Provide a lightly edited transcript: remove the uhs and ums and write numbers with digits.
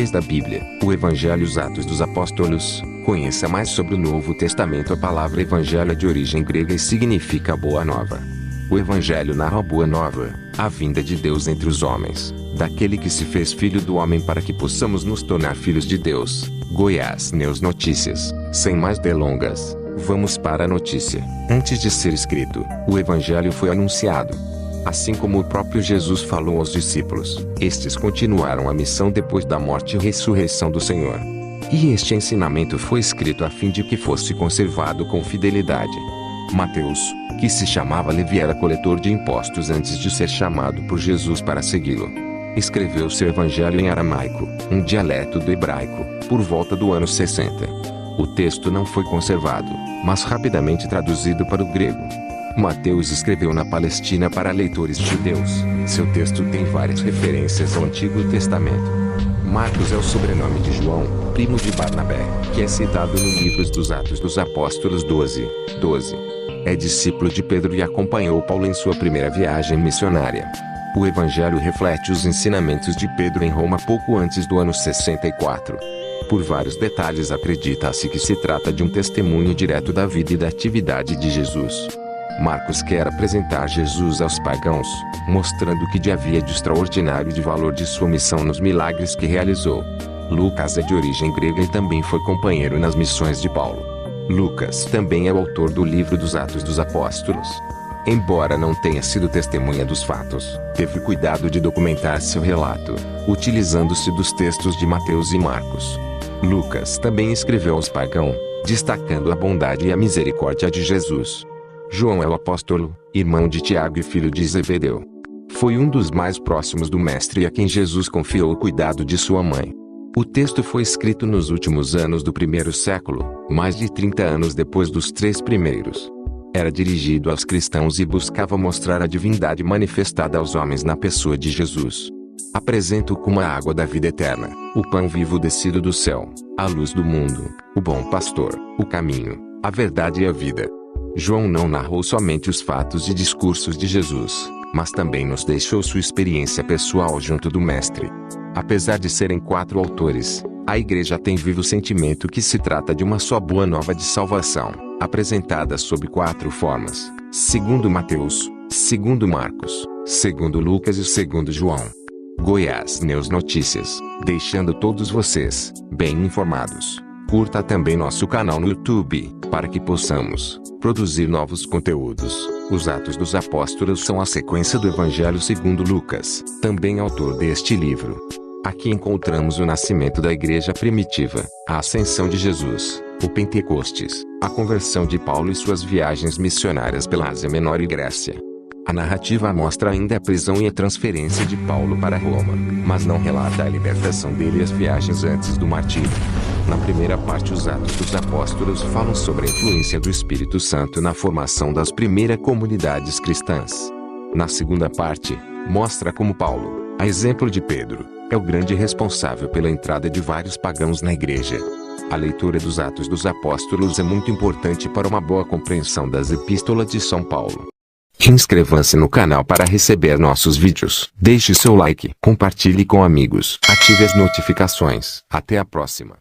Detalhes da Bíblia. O Evangelho e os Atos dos Apóstolos. Conheça mais sobre o Novo Testamento. A palavra Evangelho é de origem grega e significa Boa Nova. O Evangelho narra a Boa Nova, a vinda de Deus entre os homens, daquele que se fez filho do homem para que possamos nos tornar filhos de Deus. Goiás News Notícias. Sem mais delongas, vamos para a notícia. Antes de ser escrito, o Evangelho foi anunciado. Assim como o próprio Jesus falou aos discípulos, estes continuaram a missão depois da morte e ressurreição do Senhor. E este ensinamento foi escrito a fim de que fosse conservado com fidelidade. Mateus, que se chamava Levi, era coletor de impostos antes de ser chamado por Jesus para segui-lo. Escreveu seu evangelho em aramaico, um dialeto do hebraico, por volta do ano 60. O texto não foi conservado, mas rapidamente traduzido para o grego. Mateus escreveu na Palestina para leitores judeus. Seu texto tem várias referências ao Antigo Testamento. Marcos é o sobrenome de João, primo de Barnabé, que é citado no livro dos Atos dos Apóstolos 12:12. É discípulo de Pedro e acompanhou Paulo em sua primeira viagem missionária. O Evangelho reflete os ensinamentos de Pedro em Roma pouco antes do ano 64. Por vários detalhes acredita-se que se trata de um testemunho direto da vida e da atividade de Jesus. Marcos quer apresentar Jesus aos pagãos, mostrando o que havia de extraordinário e de valor de sua missão nos milagres que realizou. Lucas é de origem grega e também foi companheiro nas missões de Paulo. Lucas também é o autor do livro dos Atos dos Apóstolos. Embora não tenha sido testemunha dos fatos, teve cuidado de documentar seu relato, utilizando-se dos textos de Mateus e Marcos. Lucas também escreveu aos pagãos, destacando a bondade e a misericórdia de Jesus. João é o apóstolo, irmão de Tiago e filho de Zebedeu. Foi um dos mais próximos do Mestre e a quem Jesus confiou o cuidado de sua mãe. O texto foi escrito nos últimos anos do primeiro século, mais de 30 anos depois dos 3 primeiros. Era dirigido aos cristãos e buscava mostrar a divindade manifestada aos homens na pessoa de Jesus. Apresenta-o como a água da vida eterna, o pão vivo descido do céu, a luz do mundo, o bom pastor, o caminho, a verdade e a vida. João não narrou somente os fatos e discursos de Jesus, mas também nos deixou sua experiência pessoal junto do Mestre. Apesar de serem 4 autores, a Igreja tem vivo sentimento que se trata de uma só boa nova de salvação, apresentada sob 4 formas: segundo Mateus, segundo Marcos, segundo Lucas e segundo João. Goiás News Notícias, deixando todos vocês bem informados. Curta também nosso canal no YouTube, para que possamos produzir novos conteúdos. Os Atos dos Apóstolos são a sequência do Evangelho segundo Lucas, também autor deste livro. Aqui encontramos o nascimento da igreja primitiva, a ascensão de Jesus, o Pentecostes, a conversão de Paulo e suas viagens missionárias pela Ásia Menor e Grécia. A narrativa mostra ainda a prisão e a transferência de Paulo para Roma, mas não relata a libertação dele e as viagens antes do martírio. Na primeira parte, os Atos dos Apóstolos falam sobre a influência do Espírito Santo na formação das primeiras comunidades cristãs. Na segunda parte, mostra como Paulo, a exemplo de Pedro, é o grande responsável pela entrada de vários pagãos na igreja. A leitura dos Atos dos Apóstolos é muito importante para uma boa compreensão das epístolas de São Paulo. Inscreva-se no canal para receber nossos vídeos. Deixe seu like, compartilhe com amigos, ative as notificações. Até a próxima.